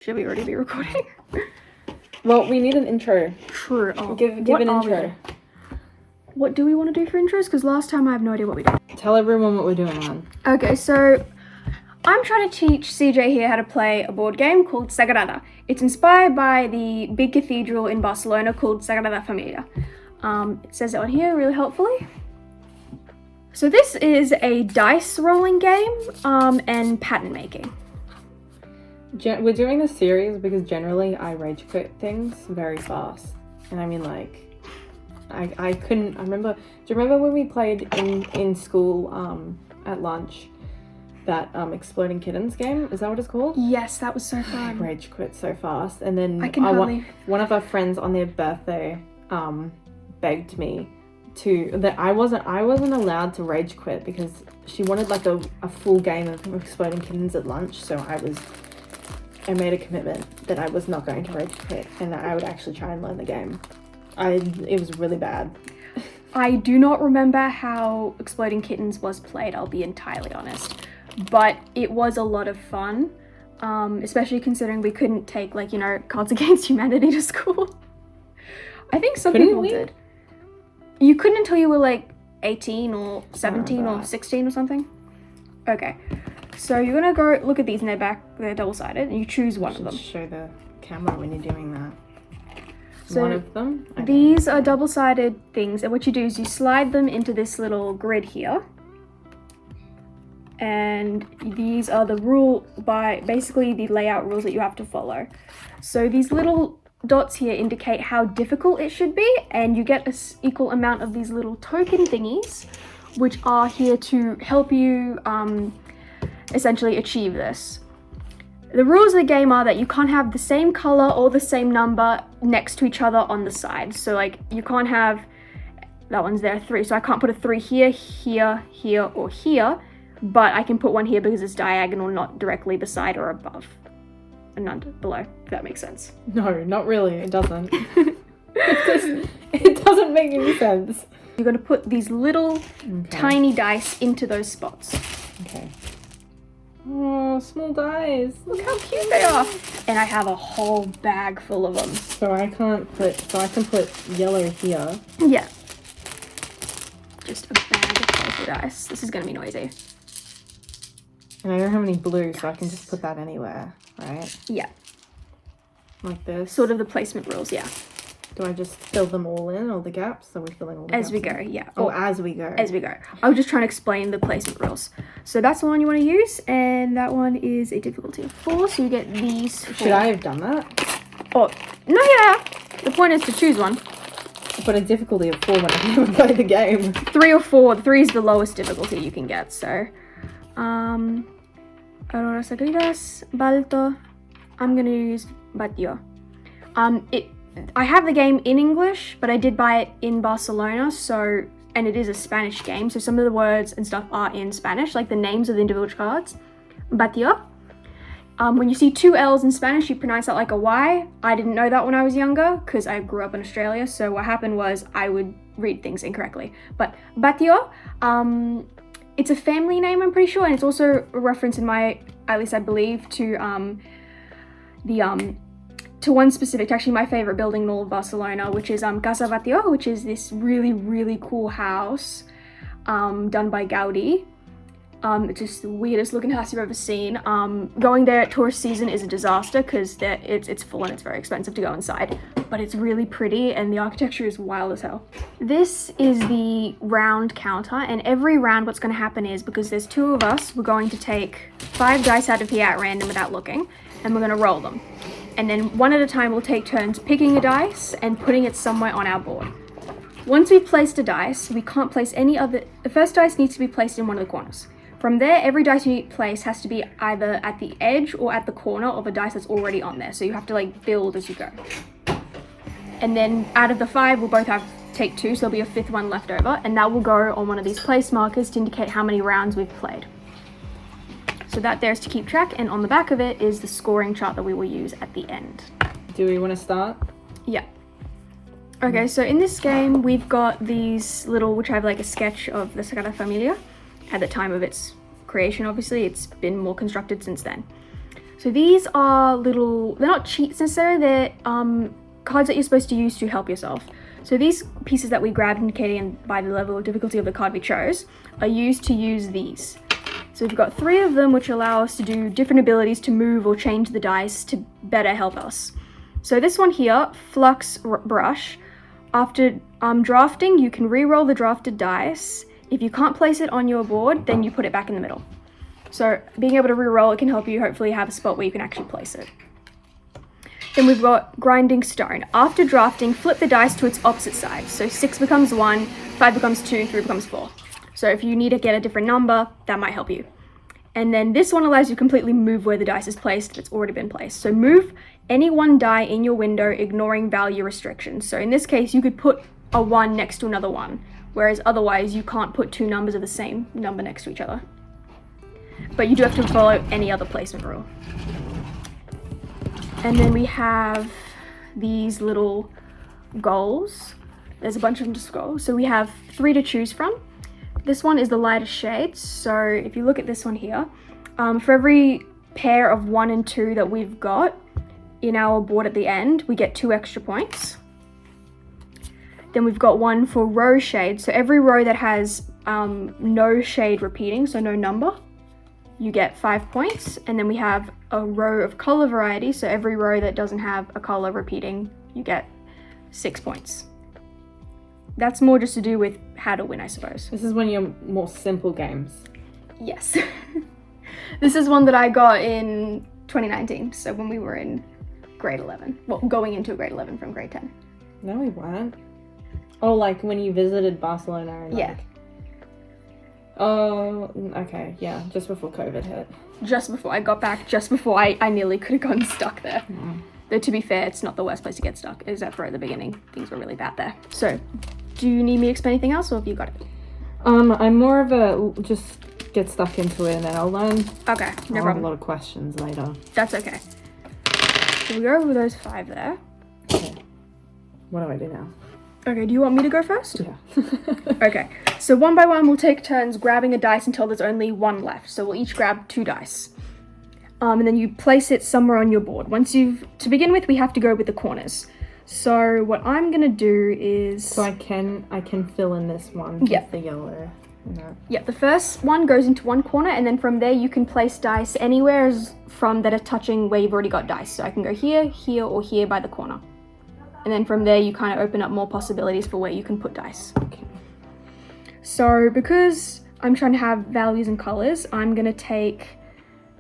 Should we already be recording? Well, we need an intro. True. Oh, Give an intro. What do we want to do for intros? Because last time I have no idea what we did. Tell everyone what we're doing, man. Okay, so I'm trying to teach CJ here how to play a board game called Sagrada. It's inspired by the big cathedral in Barcelona called Sagrada Familia. It says it on here really helpfully. So this is a dice rolling game and pattern making. We're doing this series because generally I rage quit things very fast. And I mean, like, I couldn't, do you remember when we played in school at lunch that Exploding Kittens game? Is that what it's called? Yes, that was so I fun. rage quit so fast. And then one of our friends on their birthday begged me that I wasn't allowed to rage quit because she wanted like a full game of Exploding Kittens at lunch. So I made a commitment that I was not going to rage quit and that I would actually try and learn the game. It was really bad. I do not remember how Exploding Kittens was played, I'll be entirely honest. But it was a lot of fun, especially considering we couldn't take, like, Cards Against Humanity to school. I think some people did. You couldn't until you were like 18 or 17 or 16 or something? Okay. So you're gonna go look at these and they're double-sided, and you choose one of them. Show the camera when you're doing that. So one of them? Okay. These are double-sided things, and what you do is you slide them into this little grid here. And these are basically the layout rules that you have to follow. So these little dots here indicate how difficult it should be, and you get an equal amount of these little token thingies, which are here to help you essentially achieve this. The rules of the game are that you can't have the same color or the same number next to each other on the side. So like you can't have, that one's there, 3, so I can't put a 3 here, here, here, or here, but I can put one here because it's diagonal, not directly beside or above and none below, if that makes sense. No, not really, it doesn't. It doesn't make any sense. You're going to put these little tiny dice into those spots. Okay. Oh, small dice. Look how cute they are. And I have a whole bag full of them. So I can put yellow here. Yeah. Just a bag of colorful dice. This is going to be noisy. And I don't have any blue, so I can just put that anywhere, right? Yeah. Like this? Sort of the placement rules, yeah. Do I just fill them all in, all the gaps? Are we filling all the gaps? As we go, yeah. Oh, as we go. As we go. I was just trying to explain the placement rules. So that's the one you want to use, and that one is a difficulty of 4, so you get these 4. Should I have done that? Oh, no, yeah. The point is to choose one. But a difficulty of 4 when I've never played the game. 3 or 4. 3 is the lowest difficulty you can get, so. Aurora Sagridas, Balto. I'm gonna use Batio. I have the game in English, but I did buy it in Barcelona, and it is a Spanish game, so some of the words and stuff are in Spanish, like the names of the individual cards. Batio. When you see 2 L's in Spanish, you pronounce that like a Y. I didn't know that when I was younger, because I grew up in Australia, so what happened was I would read things incorrectly. But Batio, it's a family name, I'm pretty sure, and it's also a reference at least I believe, to to one specific, actually my favorite building in all of Barcelona, which is Casa Batio, which is this really, really cool house done by Gaudi. It's just the weirdest looking house you've ever seen. Going there at tourist season is a disaster because it's full and it's very expensive to go inside, but it's really pretty and the architecture is wild as hell. This is the round counter, and every round what's going to happen is, because there's 2 of us, we're going to take 5 dice out of here at random without looking, and we're going to roll them. And then one at a time we'll take turns picking a dice and putting it somewhere on our board. Once we've placed a dice, we can't place any other. The first dice needs to be placed in one of the corners. From there, every dice you place has to be either at the edge or at the corner of a dice that's already on there. So you have to like build as you go. And then out of the 5, we'll both take 2, so there'll be a 5th one left over, and that will go on one of these place markers to indicate how many rounds we've played. So that there's to keep track, and on the back of it is the scoring chart that we will use at the end. Do we want to start? Yeah. Okay, so in this game, we've got these little, which I have like a sketch of the Sagrada Familia at the time of its creation, obviously. It's been more constructed since then. So these are little, they're not cheats necessarily, they're cards that you're supposed to use to help yourself. So these pieces that we grabbed, indicating by the level of difficulty of the card we chose, are used to use these. So we've got 3 of them, which allow us to do different abilities to move or change the dice to better help us. So this one here, Flux Brush. After drafting, you can re-roll the drafted dice. If you can't place it on your board, then you put it back in the middle. So being able to re-roll it can help you hopefully have a spot where you can actually place it. Then we've got Grinding Stone. After drafting, flip the dice to its opposite side. So 6 becomes 1, 5 becomes 2, 3 becomes 4. So if you need to get a different number, that might help you. And then this one allows you to completely move where the dice is placed if it's already been placed. So move any one die in your window, ignoring value restrictions. So in this case, you could put a 1 next to another 1, whereas otherwise you can't put 2 numbers of the same number next to each other. But you do have to follow any other placement rule. And then we have these little goals. There's a bunch of them to scroll. So we have 3 to choose from. This one is the lightest shades. So if you look at this one here, for every pair of 1 and 2 that we've got in our board at the end, we get 2 extra points. Then we've got one for row shade. So every row that has no shade repeating, so no number, you get 5 points. And then we have a row of color variety. So every row that doesn't have a color repeating, you get 6 points. That's more just to do with how to win, I suppose. This is one of your more simple games. Yes. This is one that I got in 2019. So when we were in grade 11. Well, going into grade 11 from grade 10. No, we weren't. Oh, like when you visited Barcelona and yeah. Oh, okay, yeah, just before COVID hit. Just before I got back, just before I nearly could have gotten stuck there. Mm. Though to be fair, it's not the worst place to get stuck, except for at the beginning. Things were really bad there. So, do you need me to explain anything else, or have you got it? I'm more of a just get stuck into it and then I'll learn. Okay, no problem. I'll have a lot of questions later. That's okay. So we go over those 5 there. Okay. What do I do now? Okay, do you want me to go first? Yeah. Okay, so one by one we'll take turns grabbing a dice until there's only 1 left. So we'll each grab 2 dice. And then you place it somewhere on your board. To begin with, we have to go with the corners. So what I'm gonna do is... So I can fill in this one with the yellow. Yeah, the first one goes into one corner, and then from there you can place dice anywhere from that are touching where you've already got dice. So I can go here, here, or here by the corner. And then from there you kind of open up more possibilities for where you can put dice. Okay. So because I'm trying to have values and colors, I'm gonna take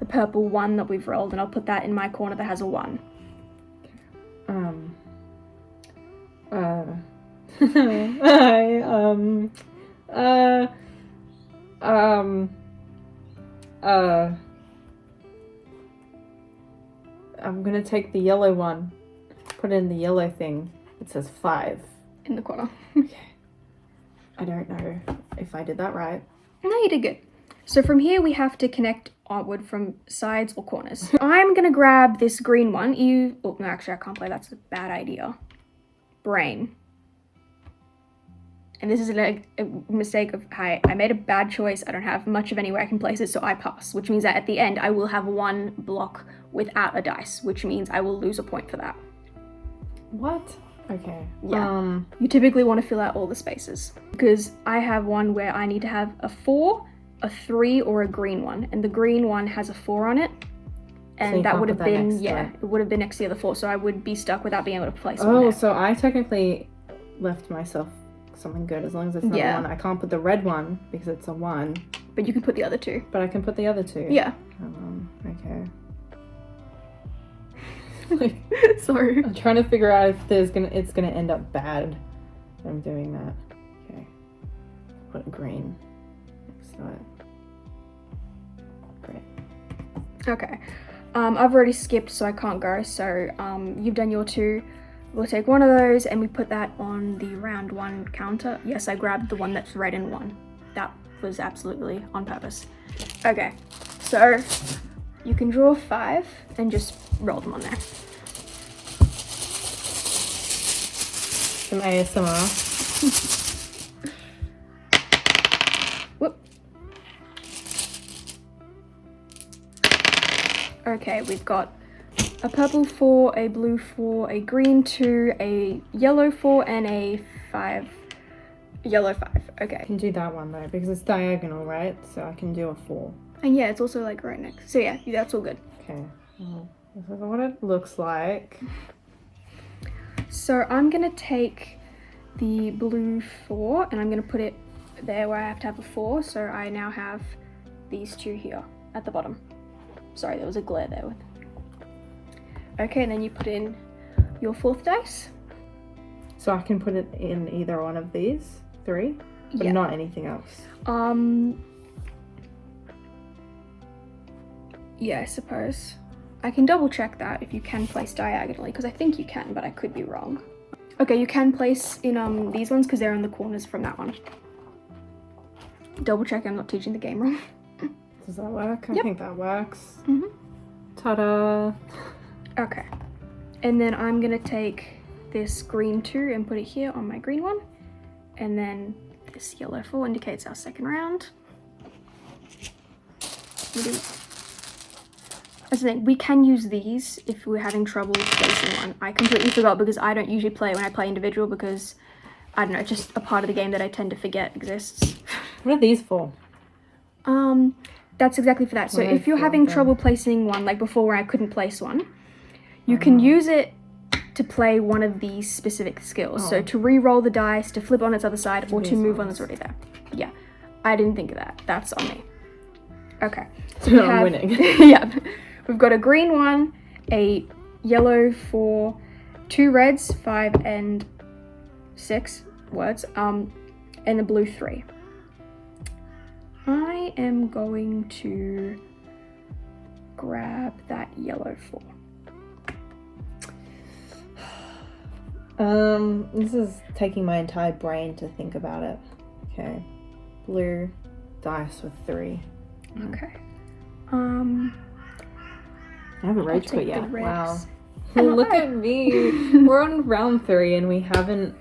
the purple 1 that we've rolled and I'll put that in my corner that has a 1. I'm gonna take the yellow one, put it in the yellow thing. It says 5 in the corner. Okay. I don't know if I did that right. No, you did good. So from here we have to connect outward from sides or corners. I'm gonna grab this green one. Oh no, actually I can't play. That's a bad idea. Brain. And this is a mistake of I made a bad choice. I don't have much of anywhere I can place it, so I pass, which means that at the end I will have 1 block without a dice, which means I will lose a point for that. What? Okay. Yeah. You typically want to fill out all the spaces because I have one where I need to have a 4, a 3, or a green one, and the green one has a 4 on it. And so that would have been, it would have been next to the other 4, so I would be stuck without being able to place one there. So I technically left myself something good as long as it's not 1. I can't put the red one because it's a 1. But you can put the other 2. But I can put the other 2. Yeah. Okay. Sorry. I'm trying to figure out if it's gonna end up bad if I'm doing that. Okay. Put green next to it. Great. Okay. I've already skipped, so I can't go. So you've done your 2. We'll take one of those and we put that on the round 1 counter. Yes, I grabbed the one that's red and 1. That was absolutely on purpose. Okay, so you can draw 5 and just roll them on there. Some ASMR. Whoop. Okay, we've got a purple 4, a blue 4, a green 2, a yellow 4, and a 5. Yellow 5. Okay. I can do that one though because it's diagonal, right? So I can do a 4. And yeah, it's also like right next. So yeah, that's all good. Okay. Well, this is what it looks like. So I'm gonna take the blue 4 and I'm gonna put it there where I have to have a 4. So I now have these two here at the bottom. Sorry, there was a glare there. Okay, and then you put in your 4th dice. So I can put it in either one of these 3, but not anything else. Yeah, I suppose. I can double check that if you can place diagonally, because I think you can, but I could be wrong. Okay, you can place in these ones because they're in the corners from that one. Double check I'm not teaching the game wrong. Does that work? I think that works. Mm-hmm. Ta-da! Okay. And then I'm gonna take this green 2 and put it here on my green one. And then this yellow 4 indicates our second round. That's the thing, we can use these if we're having trouble placing one. I completely forgot because I don't usually play when I play individual because, I don't know, it's just a part of the game that I tend to forget exists. What are these for? That's exactly for that. So if you're having trouble placing one, like before where I couldn't place one, you can use it to play one of these specific skills. So to re-roll the dice, to flip on its other side, or to move on that's already there. Yeah, I didn't think of that. That's on me. Okay. So I'm winning. Yeah. We've got a green 1, a yellow 4, 2 reds, 5 and 6 words, and a blue 3. I am going to grab that yellow 4. This is taking my entire brain to think about it. Okay. Blue dice with 3. Okay. I haven't rage quit yet. Wow. Oh, Look at me. We're on round 3 and I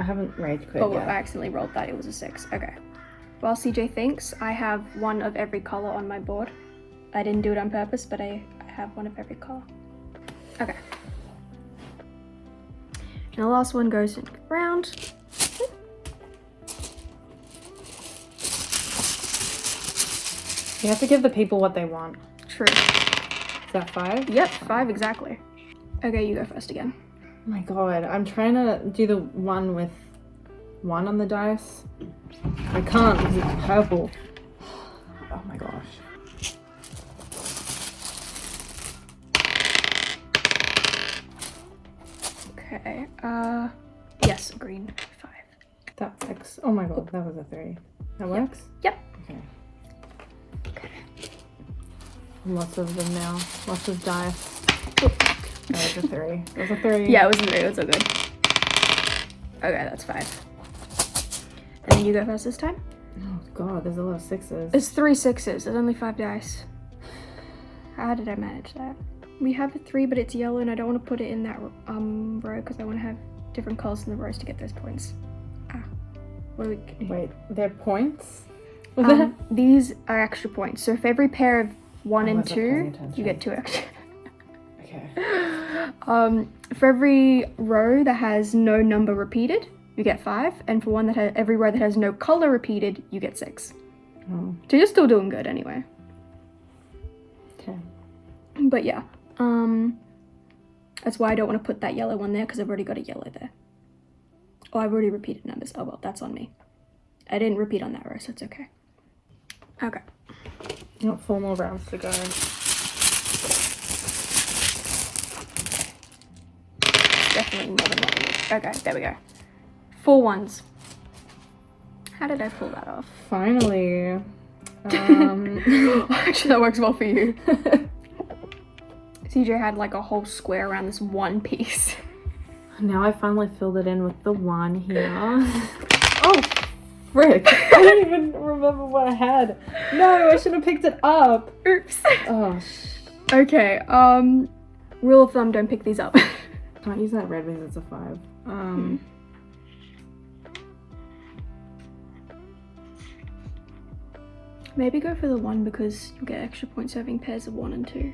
haven't rage quit yet. I accidentally rolled that. It was a 6. Okay. While CJ thinks, I have one of every color on my board. I didn't do it on purpose, but I have one of every color. Okay. And the last one goes in round. You have to give the people what they want. True. Is that 5? Yep, 5 exactly. Okay, you go first again. Oh my god, I'm trying to do the one with 1 on the dice. I can't because it's purple. Oh my gosh. Okay, yes, green 5. That works. Oh my god, that was a 3. That works? Yep. Okay. Lots of them now. Lots of dice. That was a 3. It was a 3. Yeah, it was a 3. It was all good. Okay, that's 5. And then you go first this time? Oh god, there's a lot of 6s. It's 3 6s. There's only 5 dice. How did I manage that? We have a 3, but it's yellow, and I don't want to put it in that row because I want to have different colors in the rows to get those points. Wait, they're points? These are extra points. So if every pair of 1 and 2, you get 2 extra. Okay. For every row that has no number repeated, you get 5, and for one that has every row that has no color repeated, you get 6. Oh. So you're still doing good anyway. Okay. But yeah, that's why I don't want to put that yellow one there because I've already got a yellow there. Oh, I've already repeated numbers. Oh well, that's on me. I didn't repeat on that row, so it's okay. Okay. Got 4 more rounds to go. Definitely more than what we need. Okay, there we go. 4 ones. How did I pull that off? Finally. Actually, that works well for you. CJ had like a whole square around this one piece. Now I finally filled it in with the 1 here. Oh, frick. I don't even remember what I had. No, I should have picked it up. Oops. Oh, Okay, rule of thumb, don't pick these up. Can't use that red because it's a 5. Maybe go for the 1 because you get extra points having pairs of 1 and 2.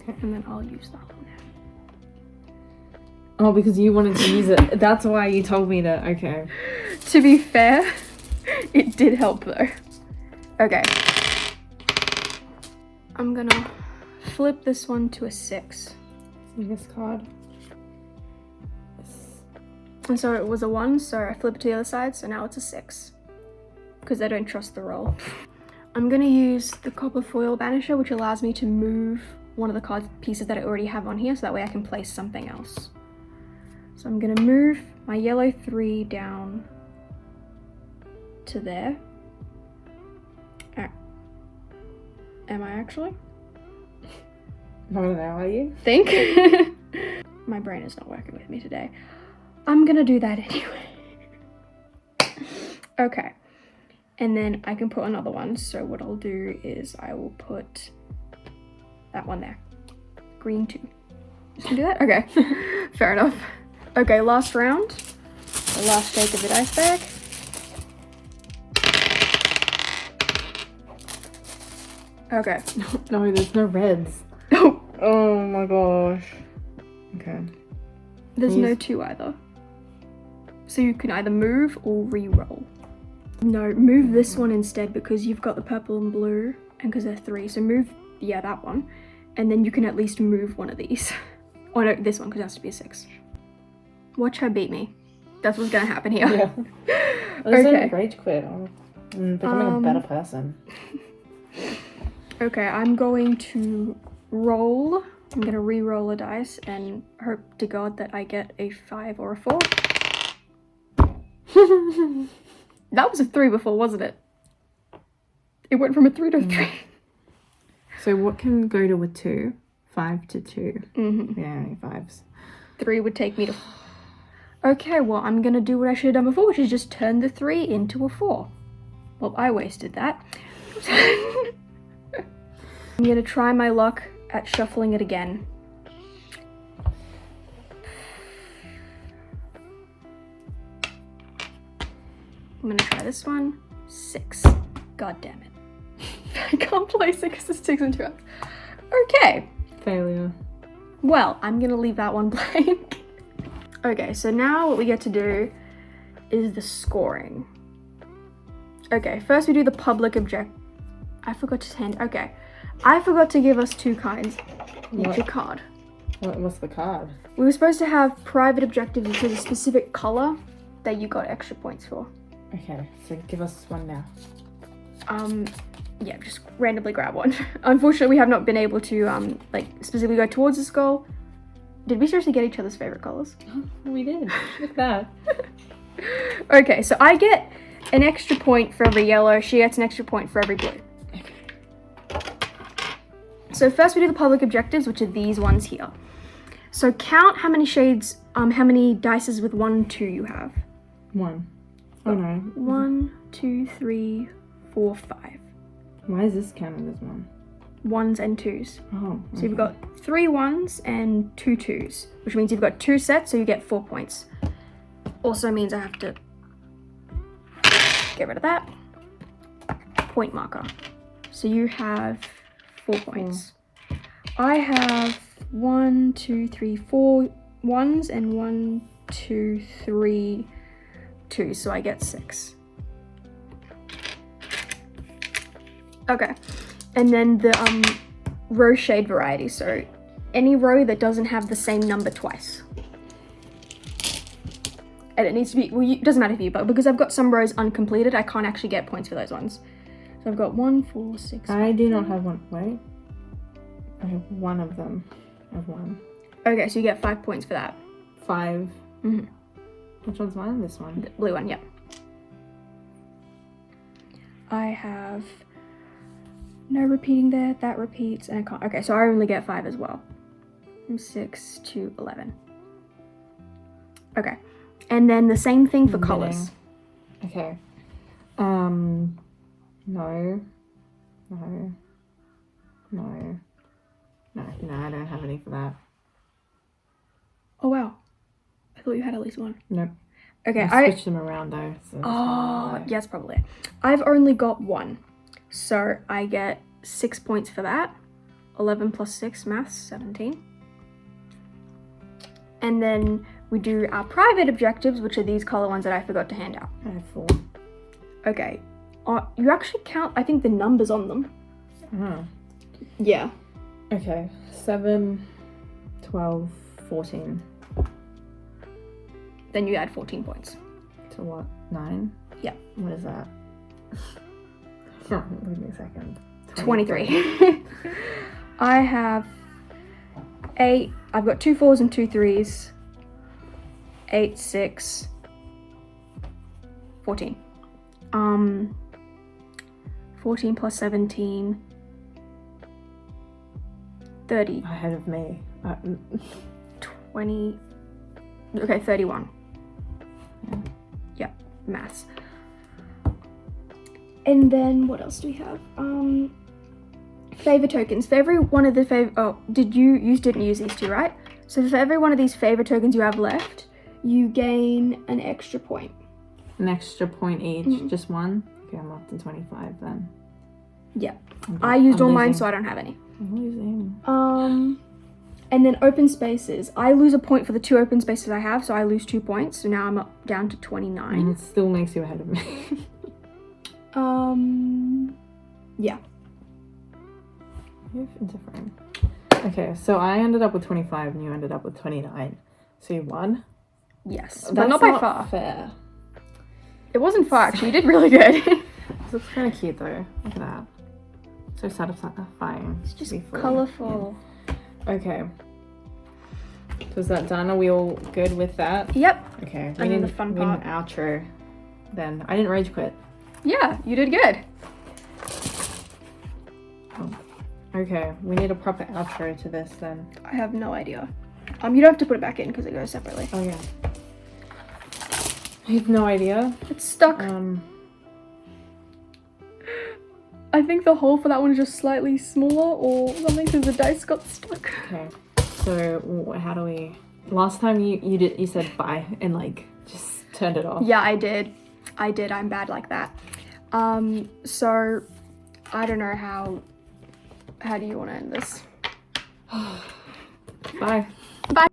Okay. And then I'll use that one now. Oh, because you wanted to use it. That's why you told me to. Okay. To be fair, it did help though. Okay. I'm gonna flip this one to a 6. See this card? And so it was a 1, so I flipped it to the other side, so now it's a 6. Because I don't trust the roll. I'm gonna use the copper foil banisher, which allows me to move one of the card pieces that I already have on here, so that way I can place something else. So I'm gonna move my yellow 3 down to there. Am I actually? I don't know, are you? Think? My brain is not working with me today. I'm gonna do that anyway. Okay. And then I can put another one. So what I'll do is I will put that one there. Green 2. Just gonna do that? Okay. Fair enough. Okay, last round. The last shake of the dice bag. Okay. No, there's no reds. Oh my gosh. Okay. There's no 2 either. So you can either move or re-roll. No, move this one instead because you've got the purple and blue and because they're 3. So move, yeah, that one. And then you can at least move one of these. Oh no, this one because it has to be a 6. Watch her beat me. That's what's gonna happen here. Yeah. Okay. Rage quit. I'm becoming a better person. Okay, I'm going to roll. I'm gonna re-roll a dice and hope to God that I get a 5 or a 4. That was a 3 before, wasn't it? It went from a 3 to a 3. So what can go to a 2? 5 to 2. Mm-hmm. Yeah, only 5s. 3 would take me to... Okay, well, I'm gonna do what I should have done before, which is just turn the 3 into a 4. Well, I wasted that. I'm gonna try my luck at shuffling it again. I'm gonna try this one. 6. God damn it. I can't place it because it's 6 and 2 ups. Okay. Failure. Well, I'm gonna leave that one blank. Okay, so now what we get to do is the scoring. Okay, first we do the public object. I forgot to hand. Okay. I forgot to give us 2 kinds. Each a card. What's the card? We were supposed to have private objectives, which is a specific color that you got extra points for. Okay, so give us one now. Yeah, just randomly grab one. Unfortunately, we have not been able to, like, specifically go towards this goal. Did we seriously get each other's favorite colors? We did. Look at that. Okay, so I get an extra point for every yellow. She gets an extra point for every blue. So first we do the public objectives, which are these ones here. So count how many shades, how many dices with 1, 2 you have. 1. Oh no. 1, 2, 3, 4, 5. Why is this counted as 1? 1s and 2s. Oh. Okay. So you've got 3 1s and 2 2s, which means you've got 2 sets, so you get 4 points. Also means I have to get rid of that. Point marker. So you have 4 points. I have 1, 2, 3, 4 1s and 1, 2, 3 2s, so I get 6. Okay, and then the row shade variety. So any row that doesn't have the same number twice. And it needs to be, well, it doesn't matter for you, but because I've got some rows uncompleted, I can't actually get points for those ones. So I've got 1, 4, 6. I do not have one. Wait. I have one of them. I have 1. Okay, so you get 5 points for that. 5. Mm-hmm. Which one's mine? This one. The blue one, yep. I have no repeating there, that repeats, and I can't. Okay, so I only get 5 as well. From 6 to 11. Okay, and then the same thing for colors. Okay. No. No. No. No, I don't have any for that. Oh wow, I thought you had at least one. Nope. Okay, I switched them around though. So oh, yes, probably. I've only got 1, so I get 6 points for that. 11 plus 6, maths, 17. And then we do our private objectives, which are these colour ones that I forgot to hand out. I have 4. Okay. You actually count, I think, the numbers on them. Oh. Yeah. Okay. 7, 12, 14. Then you add 14 points. To what? 9? Yeah. What is that? Give me a second. 23. I have 8. I've got 2 4s and 2 3s. 8, 6, 14. 14 plus 17. 30. Ahead of me. 20. Okay, 31. Yeah. Yeah, maths. And then what else do we have? Favor tokens. For every one of the you didn't use these two, right? So for every one of these favor tokens you have left, you gain an extra point. An extra point each, Mm-hmm. just one? Okay, I'm up to 25 then. Yeah. I used all mine, so I don't have any. I'm losing. And then open spaces. I lose a point for the 2 open spaces I have, so I lose 2 points. So now I'm up down to 29. And it still makes you ahead of me. Yeah. You're different. Okay, so I ended up with 25 and you ended up with 29. So you won? Yes, That's but not by far. Fair. It wasn't far, actually. You did really good. This looks kind of cute though. Look at that. So satisfying. It's just colourful. Yeah. Okay. So is that done? Are we all good with that? Yep. Okay. And then the fun part. An outro. Then I didn't rage quit. Yeah, you did good. Oh. Okay. We need a proper outro to this then. I have no idea. You don't have to put it back in because it goes separately. Oh yeah. I have no idea. It's stuck. I think the hole for that one is just slightly smaller or something because the dice got stuck. Okay. So how do we? Last time you said bye and like just turned it off. Yeah, I did. I'm bad like that. So I don't know how do you want to end this? Bye. Bye.